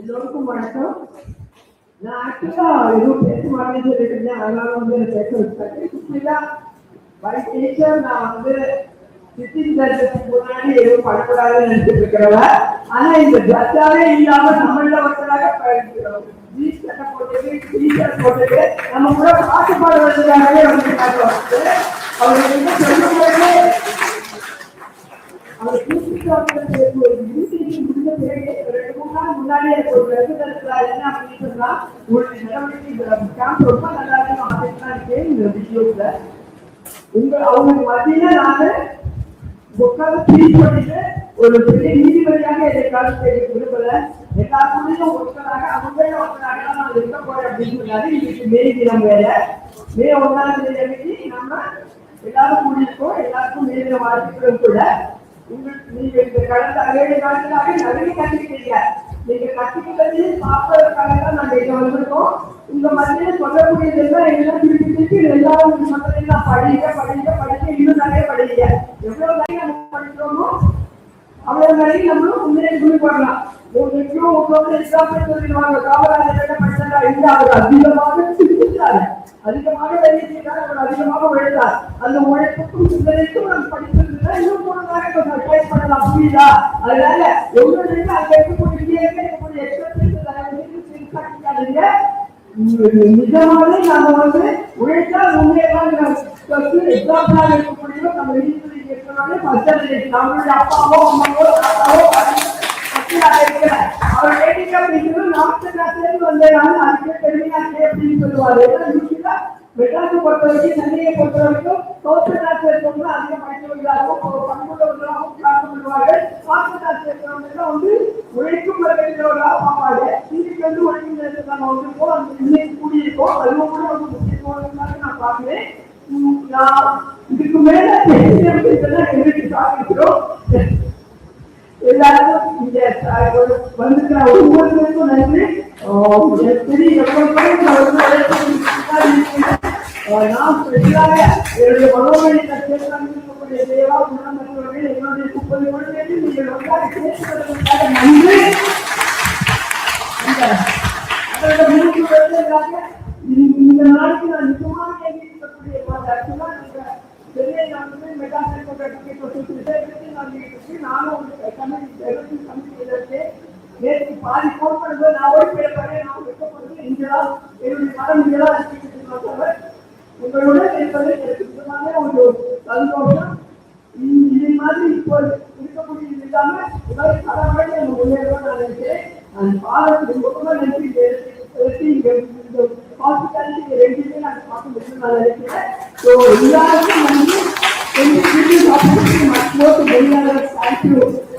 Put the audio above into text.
எல்லோருக்கும் வணக்கம். நான் ஆக்சுவலா எதுவும் பேச மாட்டேன்னு சொல்லிட்டு இருந்தேன். அதனால வந்து பேச வச்சேன். பை நேச்சர் நான் வந்து சிட்டிங் ஜட்ஜுக்கு முன்னாடி எதுவும் பண்ணக்கூடாதுன்னு நினைச்சிட்டு இருக்கிறவ. ஆனா இந்த ஜட்ஜாவே இல்லாம நம்மள ஒருத்தராக பயணிக்கிறோம். சட்டை போட்டது டீஷர்ட் போட்டது நம்ம கூட பாட்டு பாடுவதற்காகவே வந்து காட்டுவாங்க. அவங்க என்ன சொல்லும்போது அவர் முன்னாடி என்ன அப்படின்னு சொன்னா உங்களுடைய நடவடிக்கை ரொம்ப நல்லா இருக்கு. அவங்களுக்கு மத்தியில நானு உட்கார்ந்து ட்ரீட் பண்ணிட்டு ஒரு பெரிய நீதிபதியாக எதை காலத்தை விரும்பல. எல்லாருக்கும் ஒருத்தராக அவங்க ஒருத்தராக நான் இருக்க போறேன் அப்படின்னு சொன்னாரு. இன்னைக்கு மே தினம் வேற மே 1ஆம் தேதி அன்னைக்கு நம்ம எல்லாரும் கூடியிருக்கோம். எல்லாருக்கும் மே தின வாழ்த்துக்களும் கூட. உங்களுக்கு நீங்க இந்த கடந்த 7 நாட்களாக நிறைய கற்றுக்கிட்டீங்க. நீங்க கற்றுக்கிட்டது பார்ப்பதற்காக தான் நாங்க இங்க வந்திருக்கோம். உங்க மத்தியில சொல்லக்கூடியது எல்லாம் எல்லாம் திருப்பி திருப்பி எல்லாரும் சொன்னதெல்லாம் படிக்க இன்னும் நிறைய படிக்க. எவ்வளவு நிறைய நம்ம படிக்கிறோமோ அவ்வளவு நிறைய நம்மளும் முன்னேறி பண்ணலாம். அதிகமாக வேலை செய்தார். அவர் அதிகமாக உழைத்தார். அந்த உழைப்புக்கும் சிந்தனைக்கும் நாம் படித்திருந்தா இன்னும் போனதாக கொஞ்சம் ட்ரை பண்ணலாம். புரியுதா? அதனால எவ்வளவு அங்க இருக்கக்கூடிய நிஜமாவே நாம வந்து உழைத்தா முன்னேறலாம். எக்ஸாம்பிளா இருக்கக்கூடிய நம்ம வீட்டுல இருக்கிறோம். நம்மளுடைய அப்பாவோ அம்மாவோ தாத்தாவோ அவர் வேடிக்கை அப்படிங்கிறது நாட்டு சேர்ந்து வந்தேனால அதுக்கு பெருமையாச்சு அப்படின்னு சொல்லுவாரு. மெட்ராஸை பொறுத்த வரைக்கும் சென்னையை பொறுத்த வரைக்கும் சோசியல் அதிக படித்தவர்களாகவும் பண்புள்ளவர்களாகவும் காட்டப்படுவார்கள். மாற்றுத்தாட்சியர்கள் வந்து உழைக்கும் வர்க்கங்களோட பார்ப்பாங்க. இன்னைக்கு வந்து உழைக்கும் நேரத்தில் நம்ம வந்திருக்கோம். அந்த இன்னைக்கு கூடியிருக்கோம். அதுவும் கூட வந்து முக்கியத்துவமாக நான் பார்க்கிறேன். நான் இதுக்கு மேல எங்களுக்கு சாதிக்கிறோம். எல்லாருக்கும் இந்த வந்திருக்கிற ஒவ்வொருவருக்கும் நன்றி. நான் என்னுடைய மனோவழி இருக்கக்கூடிய தேவா உணர்ந்தவர்கள் என்னுடைய 30 குழந்தைகள் நீங்கள் வந்தால் பேசுவதற்காக நன்றி. அதோட 3 குழந்தைகளாக இந்த நாளைக்கு நான் நிஜமாக கேட்கக்கூடிய சென்னையில் வந்து மெட்ராஸ் நானும் நேற்று பாதி போன் பண்ணும்போது நான் ஓடி போயிருப்பேன். நான் வெட்டப்படுறது இங்கதான் என்னுடைய மனம் இங்கதான் உங்களுடன் இருப்பது எனக்கு சுத்தமாக ஒரு சந்தோஷம். இது மாதிரி இப்போ இருக்கக்கூடிய இல்லாம இதாவது பல வழி நம்ம முன்னேறவும் நான் நினைக்கிறேன். நான் பாடத்துக்கு ரொம்ப நன்றி. ஹாஸ்பிட்டாலிட்டி 2 நான் பார்க்க முடியும் நான் நினைக்கிறேன். ஸோ எல்லாருக்கும் வந்து